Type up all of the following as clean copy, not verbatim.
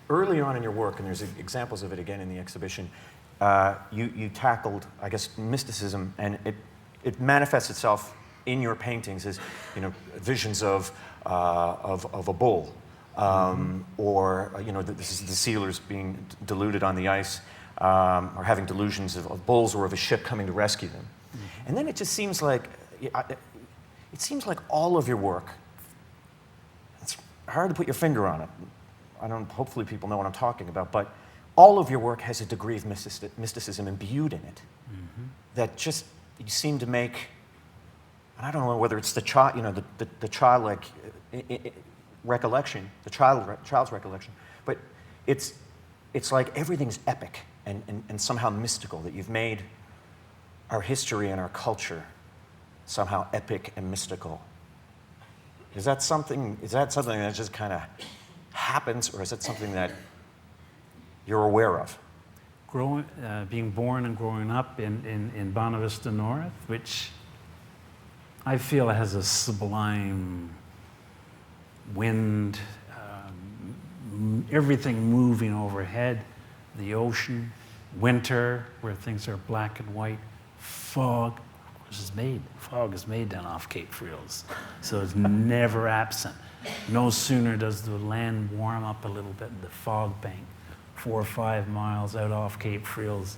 Early on in your work, and there's examples of it again in the exhibition, you tackled, I guess, mysticism, and it manifests itself in your paintings as, visions of a bull, or the sealers being deluded on the ice, or having delusions of bulls or of a ship coming to rescue them. And then it just seems like all of your work. It's hard to put your finger on it. Hopefully people know what I'm talking about, but all of your work has a degree of mysticism imbued in it that just you seem to make. I don't know whether it's the childlike recollection, the child's recollection, but it's like everything's epic and somehow mystical, that you've made our history and our culture somehow epic and mystical. Is that something that just kind of happens, or is it something that you're aware of? Being born and growing up in Bonavista North, which I feel has a sublime wind, everything moving overhead, the ocean, winter where things are black and white, fog is made down off Cape Friels, so it's never absent. No sooner does the land warm up a little bit, the fog bank 4 or 5 miles out off Cape Friels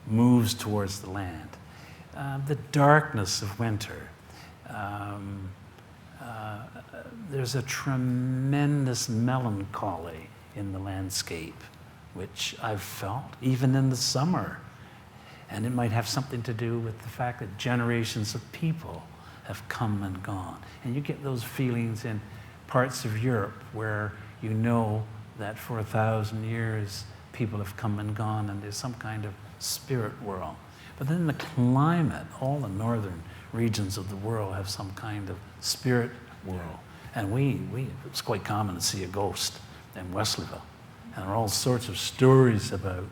moves towards the land. The darkness of winter. There's a tremendous melancholy in the landscape, which I've felt even in the summer. And it might have something to do with the fact that generations of people have come and gone. And you get those feelings in parts of Europe where you know that for 1,000 years people have come and gone and there's some kind of spirit world. But then the climate, all the northern regions of the world have some kind of spirit world. And it's quite common to see a ghost in Wesleyville. And there are all sorts of stories about,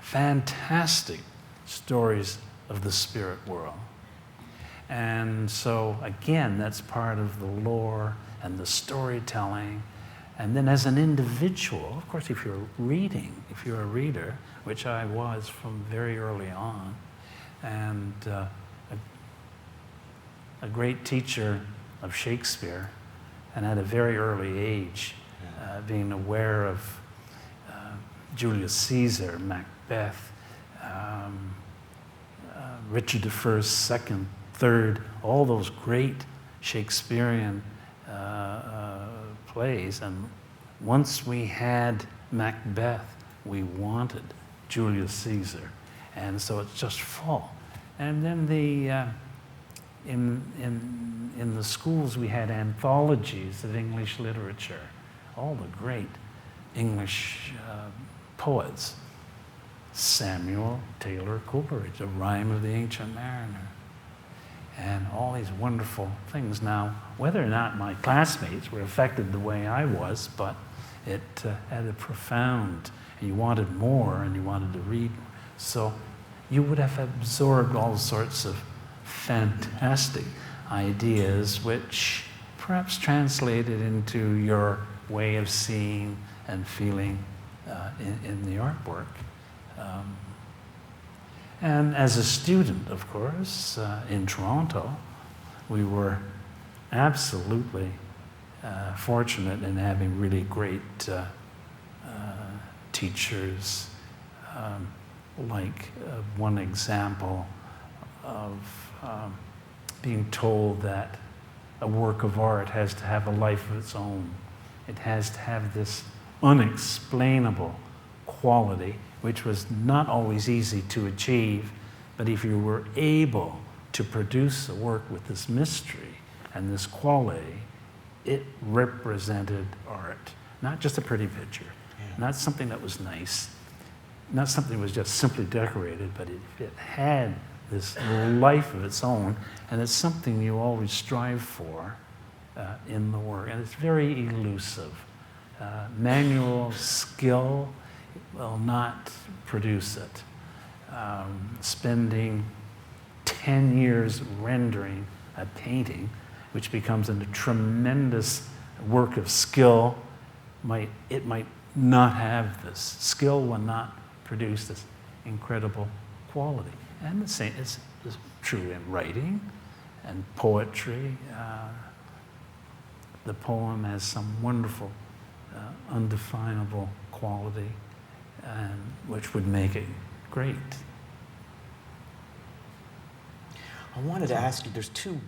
fantastic stories of the spirit world. And so, again, that's part of the lore and the storytelling. And then as an individual, of course, if you're a reader, which I was from very early on, and a great teacher of Shakespeare, and at a very early age, being aware of Julius Caesar, Macbeth, Richard I, II, III, all those great Shakespearean plays. And once we had Macbeth, we wanted Julius Caesar. And so it's just full. And then in the schools we had anthologies of English literature, all the great English poets. Samuel Taylor Coleridge, The Rime of the Ancient Mariner, and all these wonderful things. Now, whether or not my classmates were affected the way I was, but it had a profound, and you wanted more and you wanted to read. So you would have absorbed all sorts of fantastic ideas, which perhaps translated into your way of seeing and feeling in the artwork. And as a student, of course, in Toronto, we were absolutely fortunate in having really great teachers. Like one example of being told that a work of art has to have a life of its own. It has to have this unexplainable quality, which was not always easy to achieve, but if you were able to produce a work with this mystery and this quality, it represented art. Not just a pretty picture, not something that was nice, not something that was just simply decorated, but it had this life of its own, and it's something you always strive for in the work, and it's very elusive. Manual skill will not produce it. Spending 10 years rendering a painting, which becomes a tremendous work of skill, it might not have this. Skill will not produce this incredible quality. And the same is true in writing and poetry. The poem has some wonderful, undefinable quality, which would make it great. I wanted to ask you, there's two,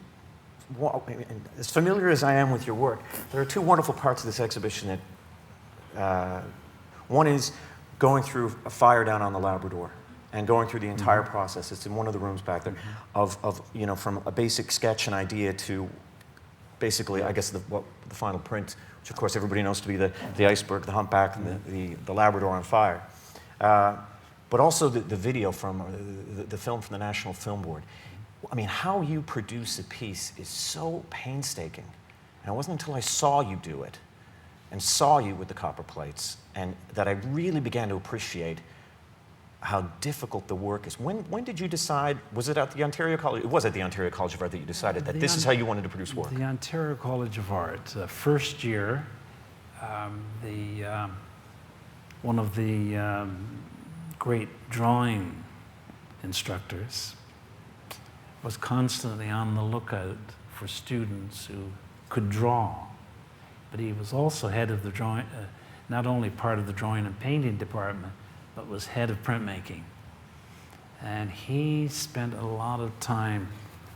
as familiar as I am with your work, there are two wonderful parts of this exhibition that, one is going through a fire down on the Labrador and going through the entire process. It's in one of the rooms back there, of from a basic sketch and idea to basically, I guess, the final print, which of course everybody knows to be the iceberg, the humpback, and the Labrador on fire. But also the video from, the film from the National Film Board. I mean, how you produce a piece is so painstaking. And it wasn't until I saw you do it and saw you with the copper plates and that I really began to appreciate how difficult the work is. When did you decide, was it at the Ontario College? It was at the Ontario College of Art that you decided that this is how you wanted to produce work. The Ontario College of Art, first year, one of the great drawing instructors was constantly on the lookout for students who could draw. But he was also head of the drawing, not only part of the drawing and painting department, but was head of printmaking. And he spent a lot of time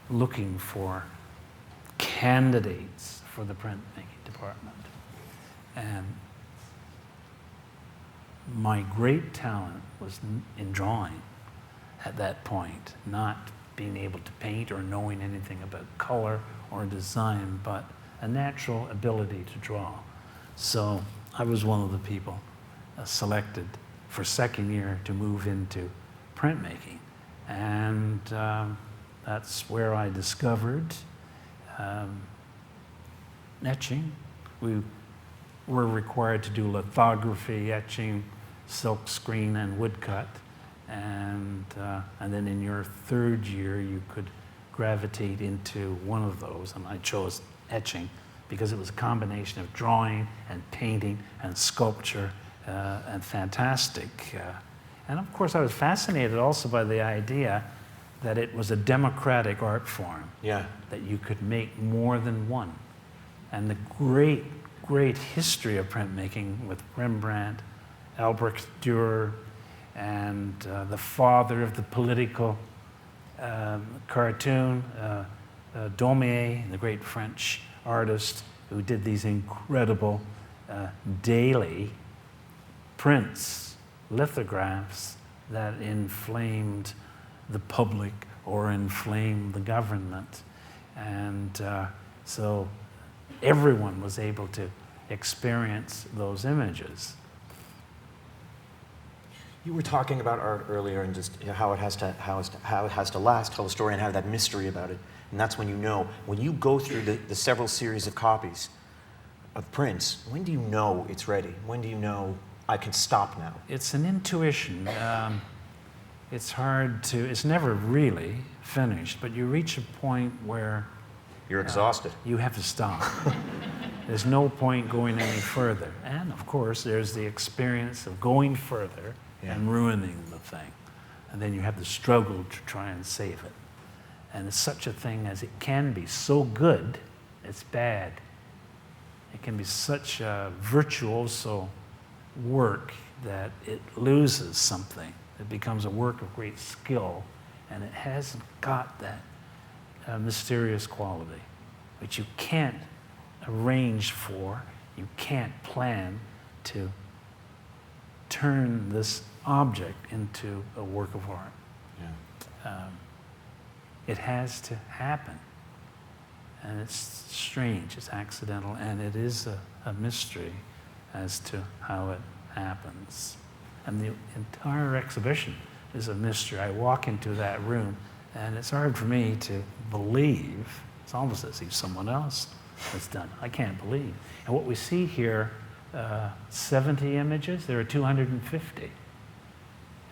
looking for candidates for the printmaking department. And my great talent was in drawing at that point, not being able to paint or knowing anything about color or design, but a natural ability to draw. So I was one of the people selected for second year to move into printmaking. And that's where I discovered etching. We were required to do lithography, etching, silk screen, and woodcut. And then in your third year, you could gravitate into one of those. And I chose etching because it was a combination of drawing and painting and sculpture and fantastic. And of course, I was fascinated also by the idea that it was a democratic art form. Yeah. That you could make more than one. And the great, great history of printmaking with Rembrandt, Albrecht Dürer, and the father of the political cartoon, Daumier, the great French artist who did these incredible daily prints, lithographs that inflamed the public or inflamed the government. And so everyone was able to experience those images. You were talking about art earlier and just how it has to last, tell a story, and have that mystery about it. And that's when you know. When you go through the several series of copies of prints, when do you know it's ready? When do you know I can stop now? It's an intuition. It's hard to, it's never really finished, but you reach a point where you're exhausted. You have to stop. There's no point going any further. And of course, there's the experience of going further and ruining the thing. And then you have the struggle to try and save it. And it's such a thing as it can be so good, it's bad. It can be such a virtuoso work that it loses something. It becomes a work of great skill, and it hasn't got that mysterious quality, which you can't arrange for, you can't plan to turn this object into a work of art. Yeah. It has to happen. And it's strange, it's accidental, and it is a mystery as to how it happens. And the entire exhibition is a mystery. I walk into that room, and it's hard for me to believe. It's almost as if someone else has done it. I can't believe. And what we see here, 70 images, there are 250.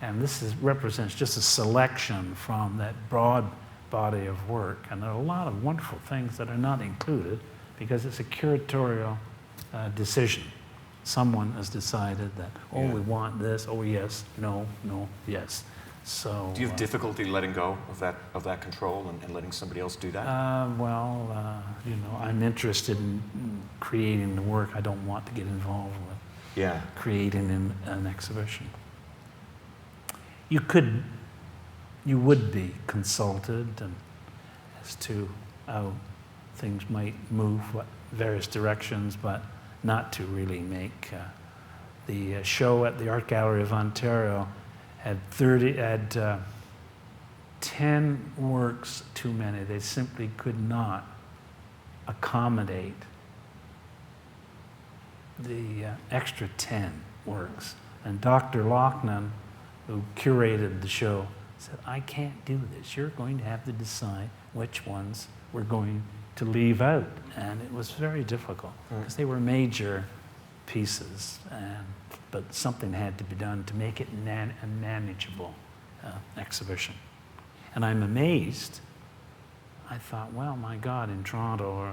And this represents just a selection from that broad body of work. And there are a lot of wonderful things that are not included because it's a curatorial decision. someone has decided that, oh, Yeah. we want this, oh, yes, no, no, yes. So. Do you have difficulty letting go of that control and letting somebody else do that? I'm interested in creating the work. I don't want to get involved with Yeah. creating an exhibition. You would be consulted as to how things might move, what various directions, but not to really make. The show at the Art Gallery of Ontario had 10 works too many. They simply could not accommodate the extra 10 works. And Dr. Loughnane, who curated the show, said, I can't do this. You're going to have to decide which ones we're going to leave out. And it was very difficult because they were major pieces, but something had to be done to make it a manageable exhibition. And I'm amazed. I thought, well, my God, in Toronto,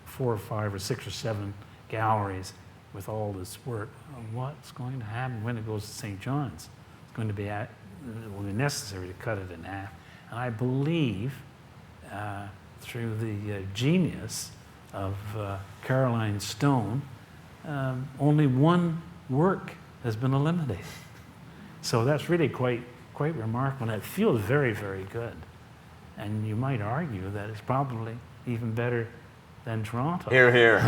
4 or 5 or 6 or 7 galleries with all this work, what's going to happen when it goes to St. John's? It's going to be, it will be necessary to cut it in half. And I believe, through the genius of Caroline Stone, only 1 work has been eliminated. So that's really quite remarkable, and it feels very, very good. And you might argue that it's probably even better than Toronto. Here, here.